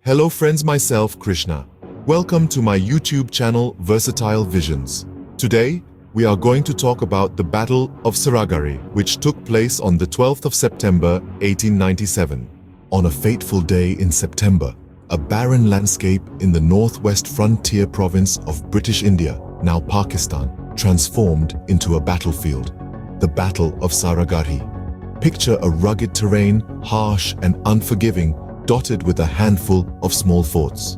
Hello friends, myself Krishna. Welcome to my YouTube channel Versatile Visions. Today, we are going to talk about the Battle of Saragarhi, which took place on the 12th of September 1897. On a fateful day in September, a barren landscape in the northwest frontier province of British India, now Pakistan, transformed into a battlefield. The Battle of Saragarhi. Picture a rugged terrain, harsh and unforgiving, dotted with a handful of small forts.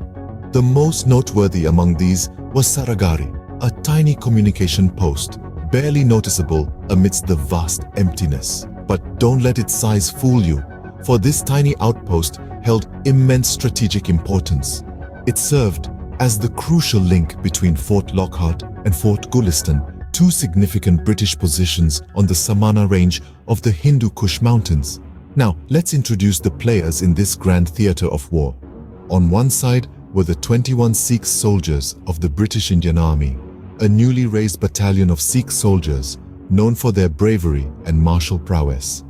The most noteworthy among these was Saragarhi, a tiny communication post, barely noticeable amidst the vast emptiness. But don't let its size fool you, for this tiny outpost held immense strategic importance. It served as the crucial link between Fort Lockhart and Fort Gulistan, two significant British positions on the Samana range of the Hindu Kush Mountains. Now, let's introduce the players in this grand theatre of war. On one side were the 21 Sikh soldiers of the British Indian Army, a newly raised battalion of Sikh soldiers known for their bravery and martial prowess.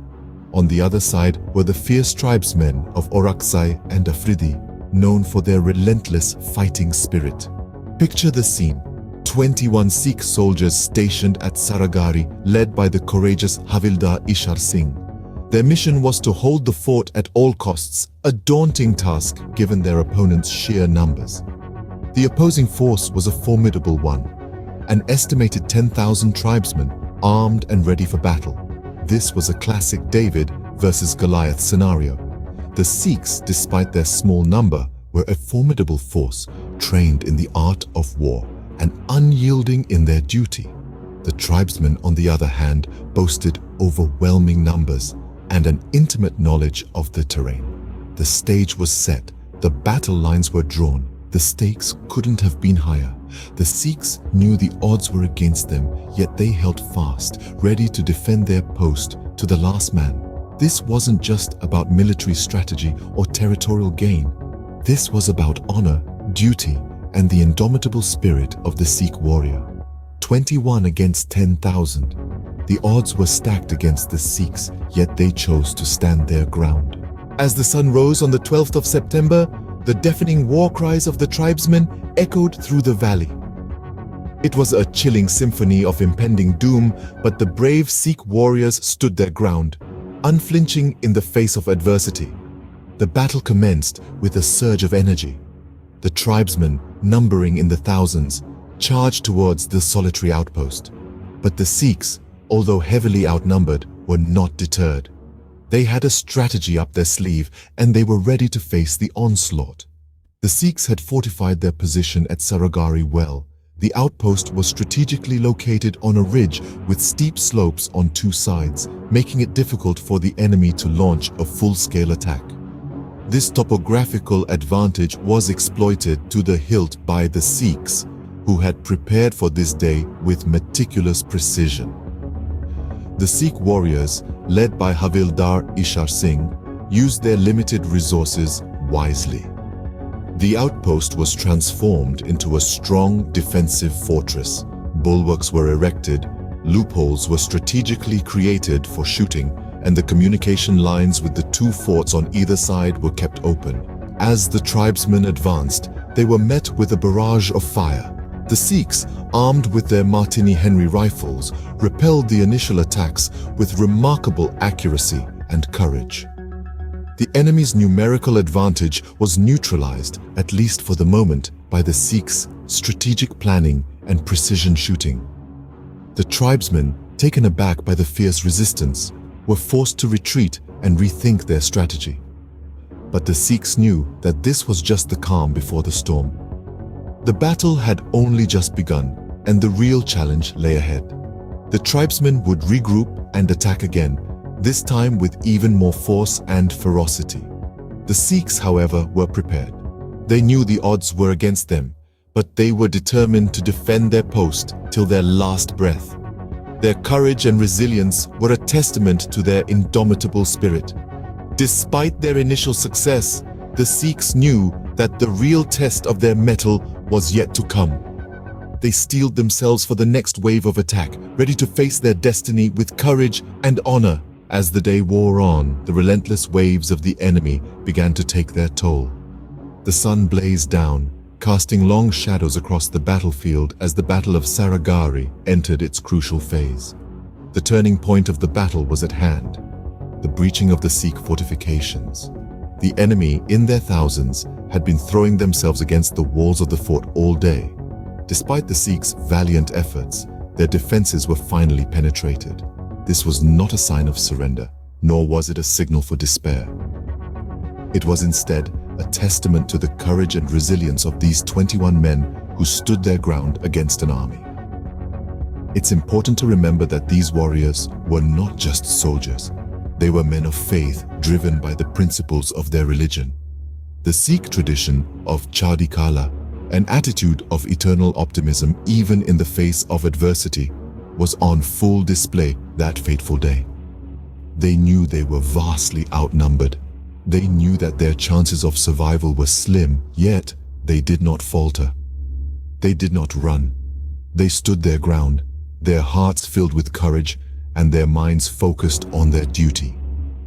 On the other side were the fierce tribesmen of Orakzai and Afridi, known for their relentless fighting spirit. Picture the scene. 21 Sikh soldiers stationed at Saragarhi, led by the courageous Havildar Ishar Singh. Their mission was to hold the fort at all costs, a daunting task given their opponents' sheer numbers. The opposing force was a formidable one, an estimated 10,000 tribesmen armed and ready for battle. This was a classic David versus Goliath scenario. The Sikhs, despite their small number, were a formidable force, trained in the art of war and unyielding in their duty. The tribesmen, on the other hand, boasted overwhelming numbers and an intimate knowledge of the terrain. The stage was set, the battle lines were drawn, the stakes couldn't have been higher. The Sikhs knew the odds were against them, yet they held fast, ready to defend their post to the last man. This wasn't just about military strategy or territorial gain. This was about honor, duty, and the indomitable spirit of the Sikh warrior. 21 against 10,000. The odds were stacked against the Sikhs, yet they chose to stand their ground. As the sun rose on the 12th of September, the deafening war cries of the tribesmen echoed through the valley. It was a chilling symphony of impending doom, but the brave Sikh warriors stood their ground, unflinching in the face of adversity. The battle commenced with a surge of energy. The tribesmen, numbering in the thousands, charged towards the solitary outpost. But the Sikhs, although heavily outnumbered, were not deterred. They had a strategy up their sleeve, and they were ready to face the onslaught. The Sikhs had fortified their position at Saragarhi well. The outpost was strategically located on a ridge with steep slopes on two sides, making it difficult for the enemy to launch a full-scale attack. This topographical advantage was exploited to the hilt by the Sikhs, who had prepared for this day with meticulous precision. The Sikh warriors, led by Havildar Ishar Singh, used their limited resources wisely. The outpost was transformed into a strong defensive fortress. Bulwarks were erected, loopholes were strategically created for shooting, and the communication lines with the two forts on either side were kept open. As the tribesmen advanced, they were met with a barrage of fire. The Sikhs, armed with their Martini Henry rifles, repelled the initial attacks with remarkable accuracy and courage. The enemy's numerical advantage was neutralized, at least for the moment, by the Sikhs' strategic planning and precision shooting. The tribesmen, taken aback by the fierce resistance, were forced to retreat and rethink their strategy. But the Sikhs knew that this was just the calm before the storm. The battle had only just begun, and the real challenge lay ahead. The tribesmen would regroup and attack again, this time with even more force and ferocity. The Sikhs, however, were prepared. They knew the odds were against them, but they were determined to defend their post till their last breath. Their courage and resilience were a testament to their indomitable spirit. Despite their initial success, the Sikhs knew that the real test of their mettle was yet to come. They steeled themselves for the next wave of attack, ready to face their destiny with courage and honor. As the day wore on, the relentless waves of the enemy began to take their toll. The sun blazed down, casting long shadows across the battlefield as the Battle of Saragarhi entered its crucial phase. The turning point of the battle was at hand, the breaching of the Sikh fortifications. The enemy, in their thousands, had been throwing themselves against the walls of the fort all day. Despite the Sikhs' valiant efforts, their defenses were finally penetrated. This was not a sign of surrender, nor was it a signal for despair. It was instead a testament to the courage and resilience of these 21 men who stood their ground against an army. It's important to remember that these warriors were not just soldiers. They were men of faith driven by the principles of their religion. The Sikh tradition of Chardhi Kala, an attitude of eternal optimism even in the face of adversity, was on full display that fateful day. They knew they were vastly outnumbered. They knew that their chances of survival were slim, yet they did not falter. They did not run. They stood their ground, their hearts filled with courage and their minds focused on their duty.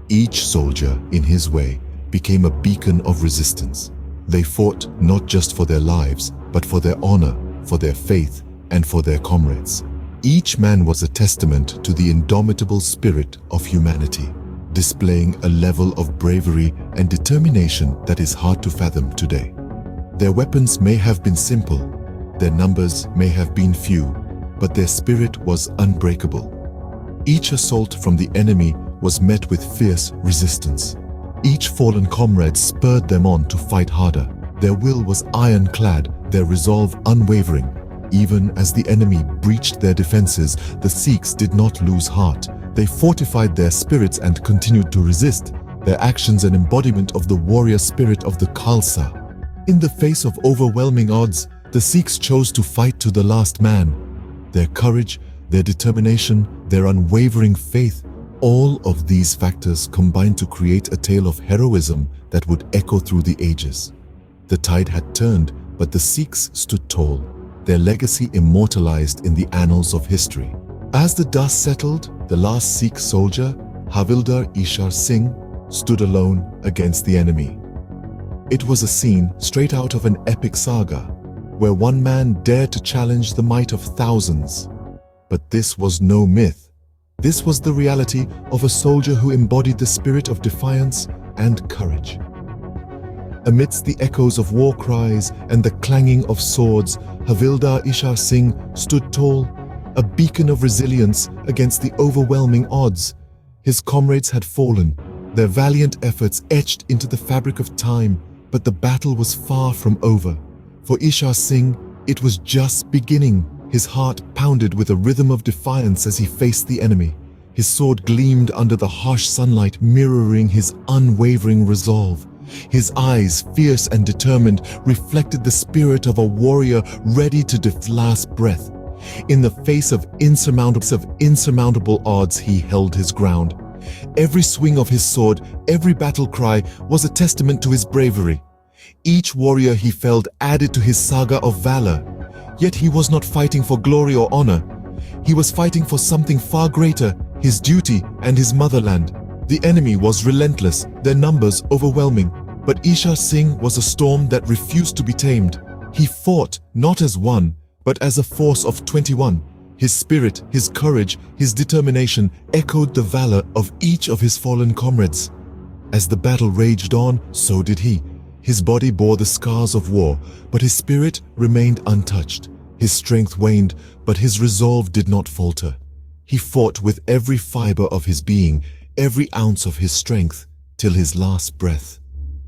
Each soldier, in his way, became a beacon of resistance. They fought not just for their lives, but for their honor, for their faith, and for their comrades. Each man was a testament to the indomitable spirit of humanity, displaying a level of bravery and determination that is hard to fathom today. Their weapons may have been simple, their numbers may have been few, but their spirit was unbreakable. Each assault from the enemy was met with fierce resistance. Each fallen comrade spurred them on to fight harder. Their will was ironclad, their resolve unwavering. Even as the enemy breached their defenses, the Sikhs did not lose heart. They fortified their spirits and continued to resist, their actions an embodiment of the warrior spirit of the Khalsa. In the face of overwhelming odds, the Sikhs chose to fight to the last man. Their courage, their determination, their unwavering faith, all of these factors combined to create a tale of heroism that would echo through the ages. The tide had turned, but the Sikhs stood tall, their legacy immortalized in the annals of history. As the dust settled, the last Sikh soldier, Havildar Ishar Singh, stood alone against the enemy. It was a scene straight out of an epic saga, where one man dared to challenge the might of thousands. But this was no myth. This was the reality of a soldier who embodied the spirit of defiance and courage. Amidst the echoes of war cries and the clanging of swords, Havildar Ishar Singh stood tall, a beacon of resilience against the overwhelming odds. His comrades had fallen, their valiant efforts etched into the fabric of time, but the battle was far from over. For Ishar Singh, it was just beginning. His heart pounded with a rhythm of defiance as he faced the enemy. His sword gleamed under the harsh sunlight, mirroring his unwavering resolve. His eyes, fierce and determined, reflected the spirit of a warrior ready to the last breath. In the face of insurmountable odds, he held his ground. Every swing of his sword, every battle cry was a testament to his bravery. Each warrior he felled added to his saga of valor. Yet he was not fighting for glory or honor. He was fighting for something far greater, his duty and his motherland. The enemy was relentless, their numbers overwhelming. But Ishar Singh was a storm that refused to be tamed. He fought not as one, but as a force of 21. His spirit, his courage, his determination echoed the valor of each of his fallen comrades. As the battle raged on, so did he. His body bore the scars of war, but his spirit remained untouched. His strength waned, but his resolve did not falter. He fought with every fiber of his being, every ounce of his strength, till his last breath.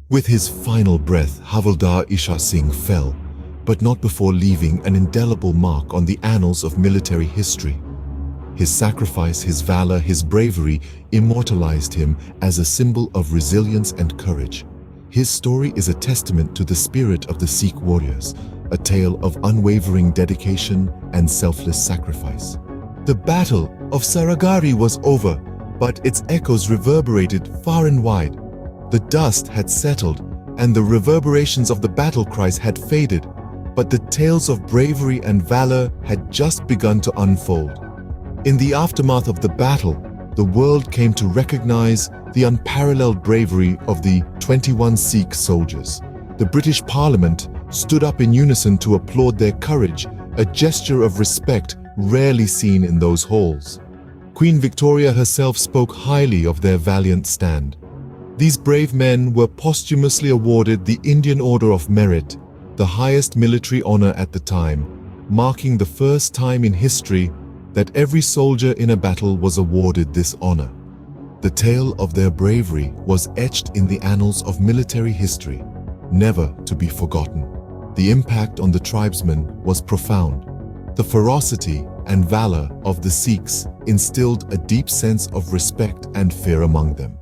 With his final breath, Havildar Ishar Singh fell, but not before leaving an indelible mark on the annals of military history. His sacrifice, his valor, his bravery immortalized him as a symbol of resilience and courage. His story is a testament to the spirit of the Sikh warriors, a tale of unwavering dedication and selfless sacrifice. The Battle of Saragarhi was over, but its echoes reverberated far and wide. The dust had settled, and the reverberations of the battle cries had faded, but the tales of bravery and valor had just begun to unfold. In the aftermath of the battle, the world came to recognize the unparalleled bravery of the 21 Sikh soldiers. The British Parliament stood up in unison to applaud their courage, a gesture of respect rarely seen in those halls. Queen Victoria herself spoke highly of their valiant stand. These brave men were posthumously awarded the Indian Order of Merit, the highest military honor at the time, marking the first time in history that every soldier in a battle was awarded this honor. The tale of their bravery was etched in the annals of military history, never to be forgotten. The impact on the tribesmen was profound. The ferocity and valor of the Sikhs instilled a deep sense of respect and fear among them.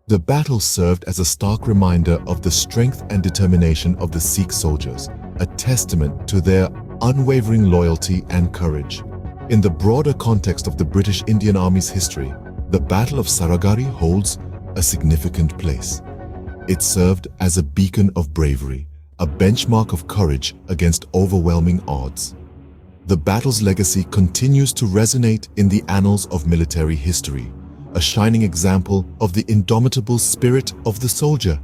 The battle served as a stark reminder of the strength and determination of the Sikh soldiers, a testament to their unwavering loyalty and courage. In the broader context of the British Indian Army's history, the Battle of Saragarhi holds a significant place. It served as a beacon of bravery, a benchmark of courage against overwhelming odds. The battle's legacy continues to resonate in the annals of military history, a shining example of the indomitable spirit of the soldier.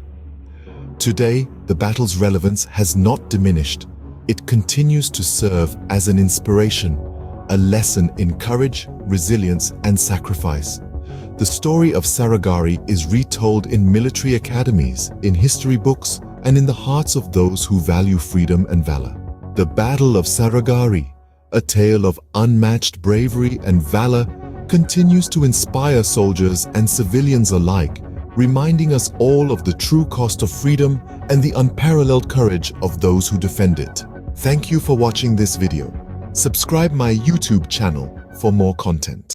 Today, the battle's relevance has not diminished. It continues to serve as an inspiration, a lesson in courage, resilience, and sacrifice. The story of Saragarhi is retold in military academies, in history books, and in the hearts of those who value freedom and valor. The Battle of Saragarhi, a tale of unmatched bravery and valor, continues to inspire soldiers and civilians alike, reminding us all of the true cost of freedom and the unparalleled courage of those who defend it. Thank you for watching this video. Subscribe my YouTube channel for more content.